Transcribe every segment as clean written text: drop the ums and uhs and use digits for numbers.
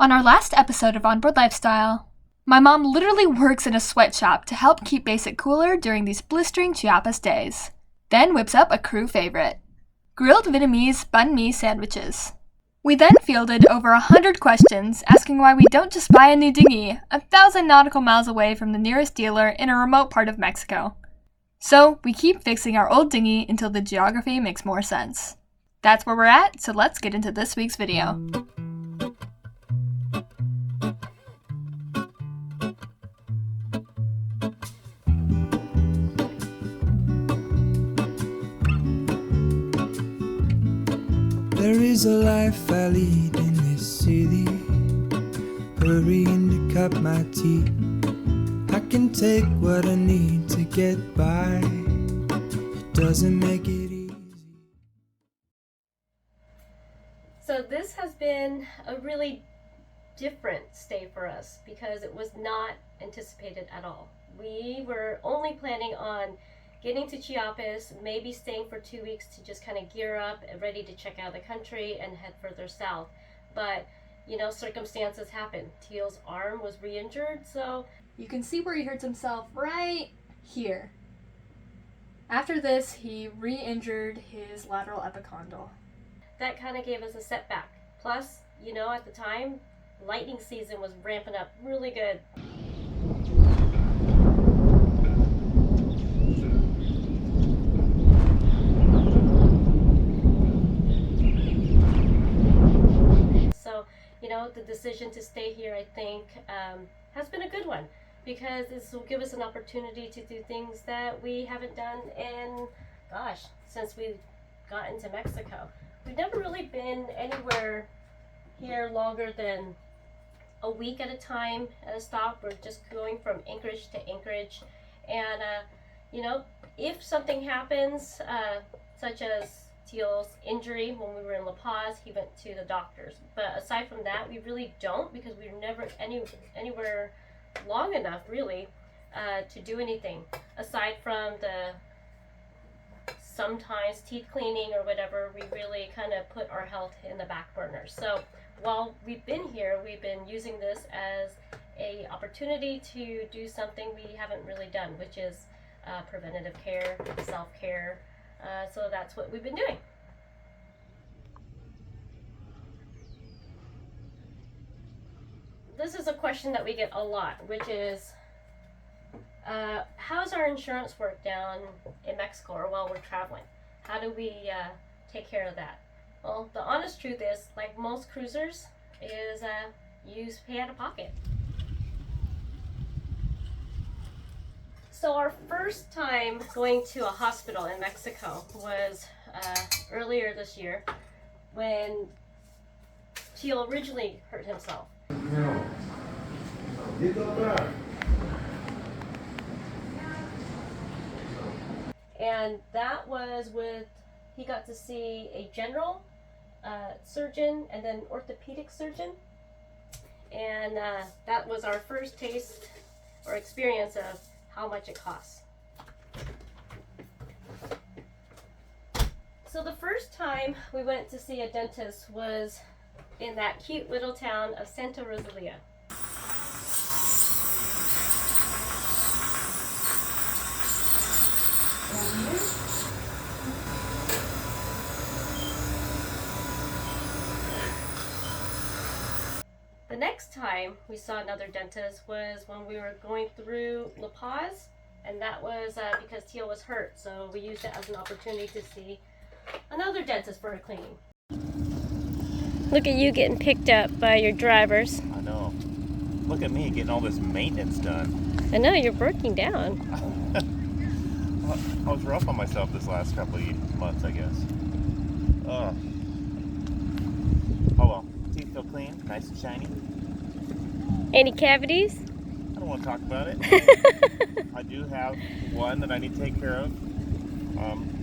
On our last episode of Onboard Lifestyle, my mom literally works in a sweatshop to help keep Basic cooler during these blistering Chiapas days, then whips up a crew favorite, grilled Vietnamese banh mi sandwiches. We then fielded over 100 questions asking why we don't just buy a new dinghy 1,000 nautical miles away from the nearest dealer in a remote part of Mexico. So we keep fixing our old dinghy until the geography makes more sense. That's where we're at, so let's get into this week's video. There is a life I lead in this city, hurrying to cut my teeth. I can take what I need to get by, it doesn't make it easy. So this has been a really different stay for us because it was not anticipated at all. We were only planning on getting to Chiapas, maybe staying for 2 weeks to just kind of gear up and ready to check out the country and head further south. But, circumstances happen. Teal's arm was re-injured, so... You can see where he hurts himself right here. After this, he re-injured his lateral epicondyle. That kind of gave us a setback. Plus, at the time, lightning season was ramping up really good. The decision to stay here, I think, has been a good one because this will give us an opportunity to do things that we haven't done since we got into Mexico. We've never really been anywhere here longer than a week at a time at a stop. We're just going from anchorage to anchorage, and if something happens, such as Teal's injury when we were in La Paz, he went to the doctors. But aside from that, we really don't, because we were never anywhere long enough really to do anything aside from the sometimes teeth cleaning or whatever. We really kind of put our health in the back burner. So while we've been here, we've been using this as a opportunity to do something we haven't really done, which is preventative care, self-care. So that's what we've been doing. This is a question that we get a lot, which is, how's our insurance work down in Mexico or while we're traveling? How do we take care of that? Well, the honest truth is, like most cruisers, is you pay out of pocket. So our first time going to a hospital in Mexico was earlier this year when Teal originally hurt himself. And that was he got to see a general surgeon and then orthopedic surgeon. And that was our first taste or experience of how much it costs. So the first time we went to see a dentist was in that cute little town of Santa Rosalia. The next time we saw another dentist was when we were going through La Paz, and that was because Teal was hurt, so we used it as an opportunity to see another dentist for a cleaning. Look at you getting picked up by your drivers. I know. Look at me getting all this maintenance done. I know, you're breaking down. I was rough on myself this last couple of months, I guess. Oh well, teeth feel clean, nice and shiny. Any cavities? I don't want to talk about it. I do have one that I need to take care of,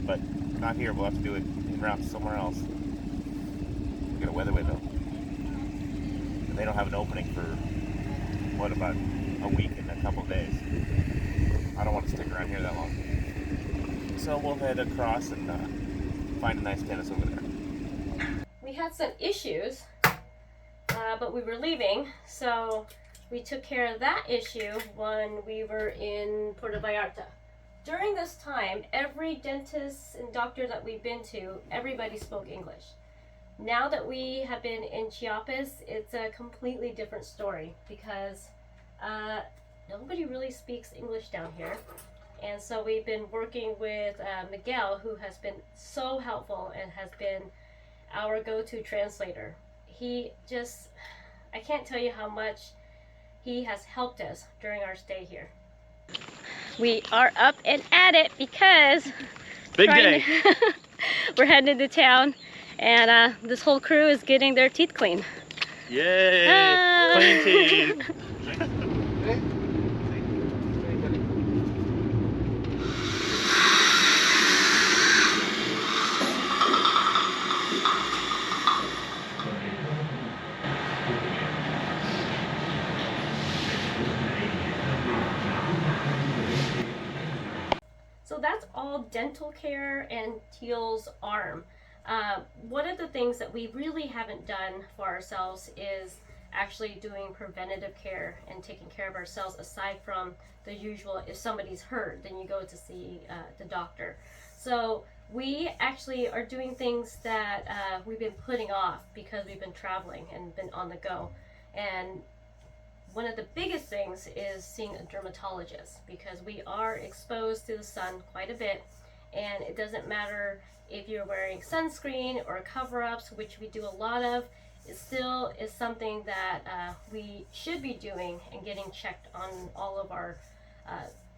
but not here. We'll have to do it en route to somewhere else. We're gonna weatherway though. And they don't have an opening for about a week and a couple of days. I don't want to stick around here that long. So we'll head across and find a nice dentist over there. We had some issues but we were leaving, so we took care of that issue when we were in Puerto Vallarta. During this time, every dentist and doctor that we've been to, everybody spoke English. Now that we have been in Chiapas, it's a completely different story because nobody really speaks English down here. And so we've been working with Miguel, who has been so helpful and has been our go-to translator. He just, I can't tell you how much he has helped us during our stay here. We are up and at it because Big day. we're heading into town, and this whole crew is getting their teeth cleaned. Yay! Clean teeth. So that's all dental care and Teal's arm. One of the things that we really haven't done for ourselves is actually doing preventative care and taking care of ourselves aside from the usual, if somebody's hurt, then you go to see the doctor. So we actually are doing things that we've been putting off because we've been traveling and been on the go. And one of the biggest things is seeing a dermatologist because we are exposed to the sun quite a bit, and it doesn't matter if you're wearing sunscreen or cover-ups, which we do a lot of. It still is something that we should be doing and getting checked on all of our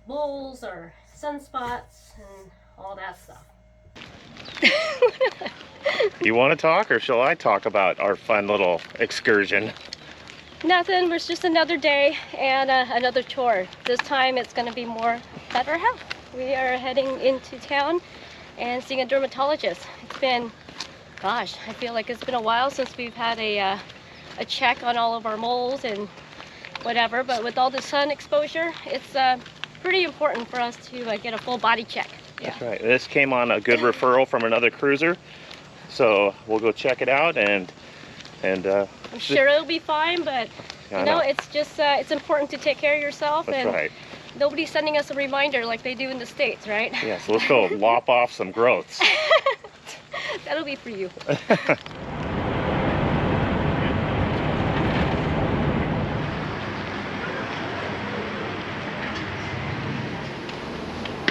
moles or sunspots and all that stuff. You want to talk, or shall I talk about our fun little excursion? Nothing, it's just another day and another tour. This time it's going to be more at our house. We are heading into town and seeing a dermatologist. It's been, gosh, I feel like it's been a while since we've had a check on all of our moles and whatever, but with all the sun exposure, it's pretty important for us to get a full body check. Yeah. That's right. This came on a good referral from another cruiser, so we'll go check it out and I'm sure it'll be fine, but you know, it's just it's important to take care of yourself. That's and right. Nobody's sending us a reminder like they do in the States, right? Yeah, so let's go lop off some growths. That'll be for you.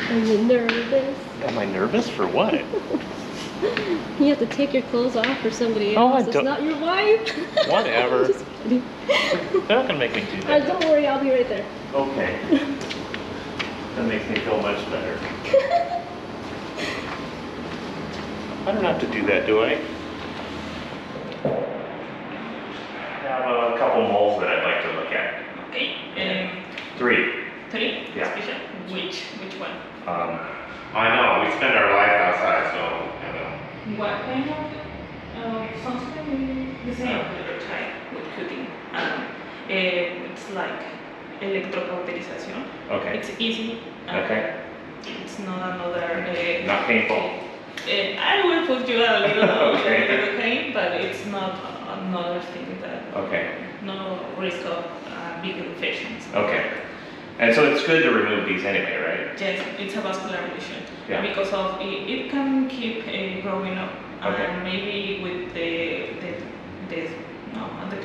Are you nervous? Am I nervous for what? You have to take your clothes off for somebody Oh, else. I It's don't- not your wife. Whatever. Just kidding. They're not gonna make me do that. Don't worry, I'll be right there. Okay. That makes me feel much better. I don't have to do that, do I? I have a couple moles that I'd like to look at. Okay. 3. 3? Yeah. Special? Which one? I know, we spend our life outside, so I know. What kind of sunscreen? The same type with cutting. It's like electrocauterization. Okay. It's easy. Okay. It's not another. Not painful. I will put you a little Okay. pain, but it's not another thing that. Okay. No risk of big infections. Okay. And so it's good to remove these anyway, right? Yes, it's a vascular lesion. Yeah. Because of it can keep growing up. Okay. And maybe with the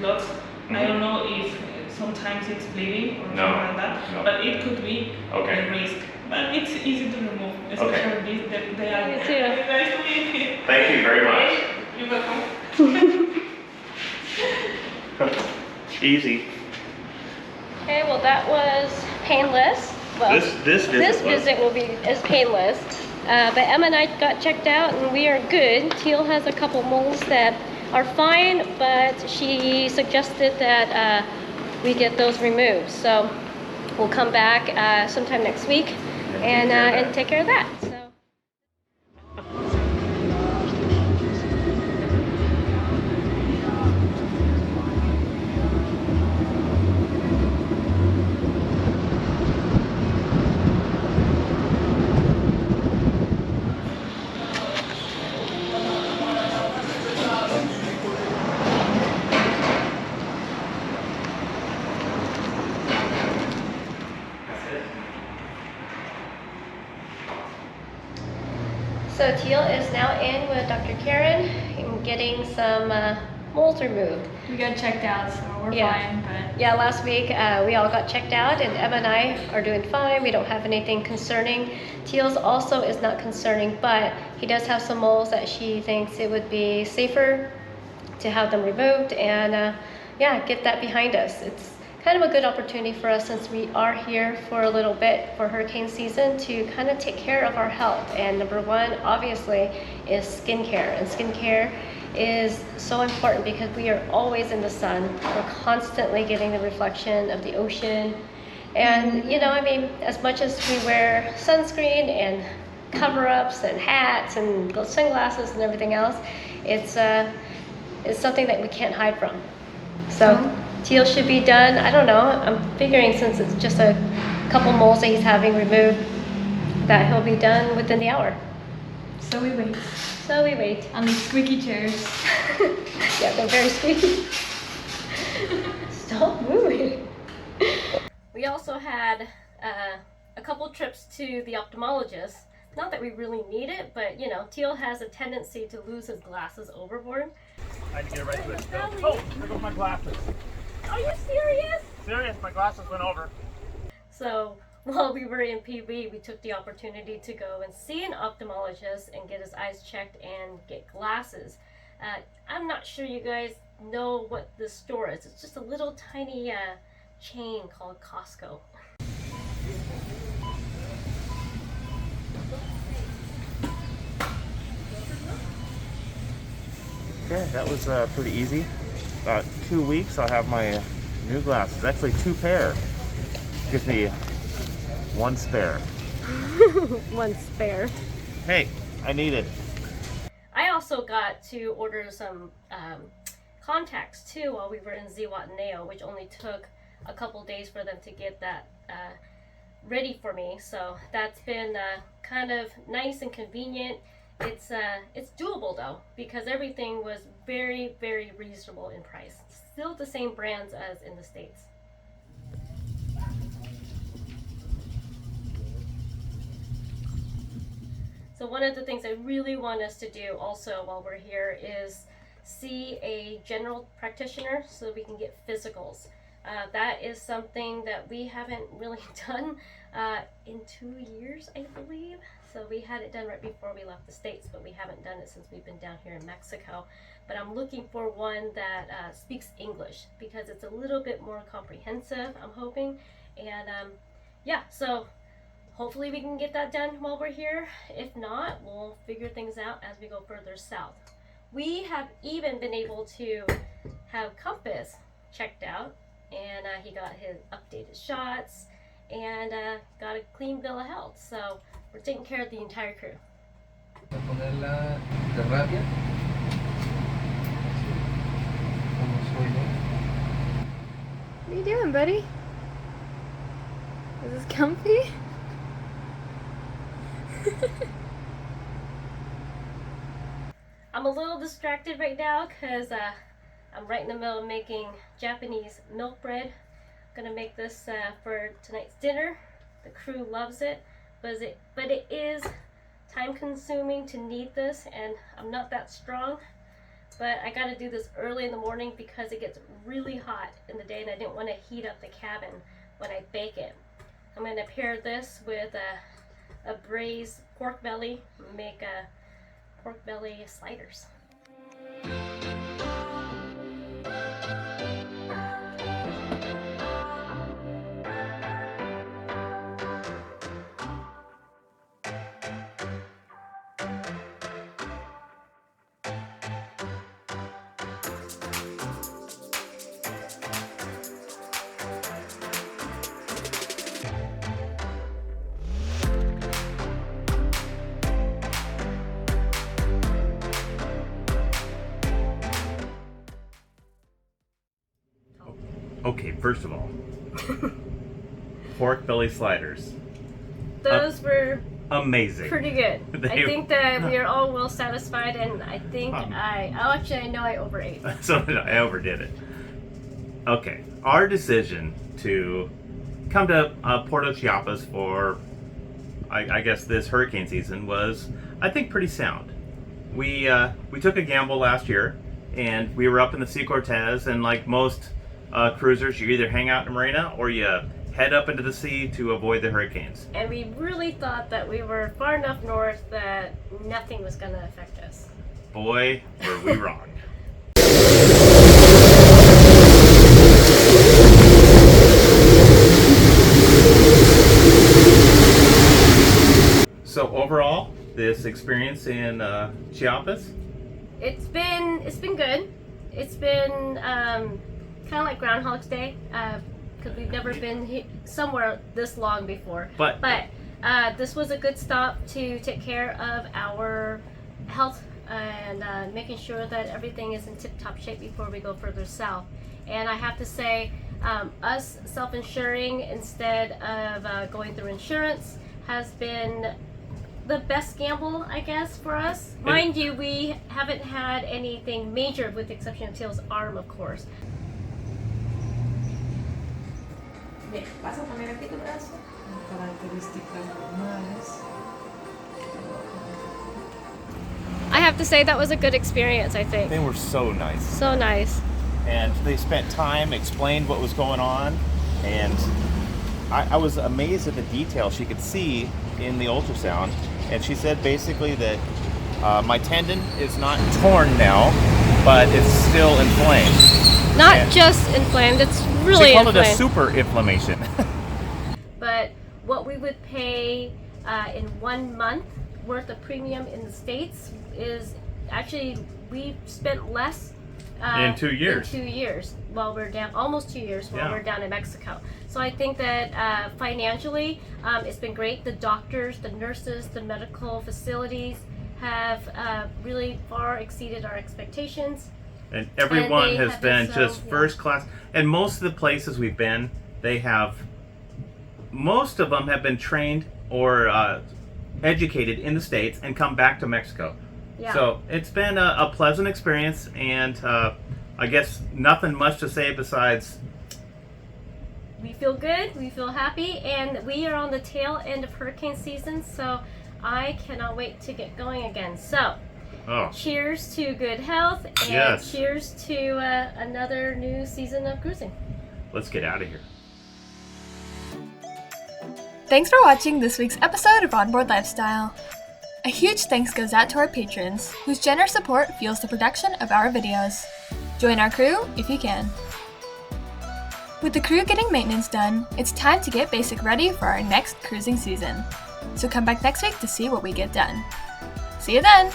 clots, Mhm. I don't know if sometimes it's bleeding or No, something like that, no. but it could be Okay. a risk. But it's easy to remove, especially these. They are You too. nice to meet you. Thank you very much. You're welcome. Easy. Okay, well that was painless. Well, This visit will be as painless. But Emma and I got checked out and we are good. Teal has a couple moles that are fine, but she suggested that we get those removed. So we'll come back sometime next week and take care of that. So. So Teal is now in with Dr. Karen and getting some moles removed. We got checked out, so we're fine. But Yeah, last week we all got checked out, and Emma and I are doing fine. We don't have anything concerning. Teal's also is not concerning, but he does have some moles that she thinks it would be safer to have them removed and yeah, get that behind us. It's kind of a good opportunity for us, since we are here for a little bit for hurricane season, to kind of take care of our health. And number one, obviously, is skincare. And skincare is so important because we are always in the sun. We're constantly getting the reflection of the ocean. And you know, I mean, as much as we wear sunscreen and cover-ups and hats and sunglasses and everything else, it's something that we can't hide from. So Teal should be done, I don't know, I'm figuring since it's just a couple moles that he's having removed, that he'll be done within the hour. so we wait So we wait. on these squeaky chairs. Yeah, they're very squeaky. Stop moving. We also had a couple trips to the ophthalmologist. Not that we really need it, but you know, Teal has a tendency to lose his glasses overboard. I had to get right to it. Oh, there goes my glasses. Are you serious? Serious, my glasses went over. So while we were in PB, we took the opportunity to go and see an ophthalmologist and get his eyes checked and get glasses. I'm not sure you guys know what this store is. It's just a little tiny chain called Costco. Okay, that was pretty easy. About 2 weeks, I'll have my new glasses. Actually, 2 pair. Gives me 1 spare. One spare. Hey, I need it. I also got to order some contacts too while we were in Zihuatanejo, which only took a couple days for them to get that ready for me. So that's been kind of nice and convenient. It's doable though, because everything was very, very reasonable in price. Still the same brands as in the States. So one of the things I really want us to do also while we're here is see a general practitioner so we can get physicals. That is something that we haven't really done in 2 years, I believe. So we had it done right before we left the States, but we haven't done it since we've been down here in Mexico. But I'm looking for one that speaks English, because it's a little bit more comprehensive, I'm hoping. And yeah, so hopefully we can get that done while we're here. If not, we'll figure things out as we go further south. We have even been able to have Compass checked out, and he got his updated shots and got a clean bill of health. So we're taking care of the entire crew. What are you doing, buddy? Is this comfy? I'm a little distracted right now because I'm right in the middle of making Japanese milk bread. I'm gonna make this for tonight's dinner. The crew loves it, but it is time consuming to knead this, and I'm not that strong. But I gotta do this early in the morning because it gets really hot in the day, and I didn't want to heat up the cabin when I bake it. I'm gonna pair this with a braised pork belly, make pork belly sliders. Okay, first of all, pork belly sliders. Those were Amazing. pretty good. They- I think that we are all well satisfied, and I think I know I overate. So did I overdid it. Okay, our decision to come to Puerto Chiapas for, I guess, this hurricane season was I think pretty sound. We took a gamble last year, and we were up in the Sea Cortez, and like most cruisers, you either hang out in a marina or you head up into the sea to avoid the hurricanes. And we really thought that we were far enough north that nothing was going to affect us. Boy, were we wrong. So overall, this experience in Chiapas? It's been good. It's been kind of like Groundhog's Day because we've never been somewhere this long before. But this was a good stop to take care of our health and making sure that everything is in tip-top shape before we go further south. And I have to say, us self-insuring instead of going through insurance has been the best gamble, I guess, for us. Mind you, we haven't had anything major with the exception of Tail's arm, of course. Bien, vas a poner aquí tu brazo. Características normales. I have to say that was a good experience, I think. They were so nice. So nice. And they spent time, explained what was going on, and I was amazed at the detail she could see in the ultrasound. And she said basically that my tendon is not torn now, but it's still inflamed. Not just inflamed, it's really she called inflamed. it a super inflammation. But what we would pay in 1 month worth of premium in the States is actually, we spent less in 2 years. In 2 years while we're down, almost 2 years while we're down in Mexico. So I think that financially, it's been great. The doctors, the nurses, the medical facilities have really far exceeded our expectations. And everyone has been so, just first class. And most of the places we've been, most of them have been trained or educated in the States and come back to Mexico. Yeah. So it's been a pleasant experience, and I guess nothing much to say besides we feel good, we feel happy, and we are on the tail end of hurricane season, so I cannot wait to get going again. So cheers to good health, and cheers to another new season of cruising. Let's get out of here. Thanks for watching this week's episode of Onboard Lifestyle. A huge thanks goes out to our patrons, whose generous support fuels the production of our videos. Join our crew if you can. With the crew getting maintenance done, it's time to get Basic ready for our next cruising season. So come back next week to see what we get done. See you then!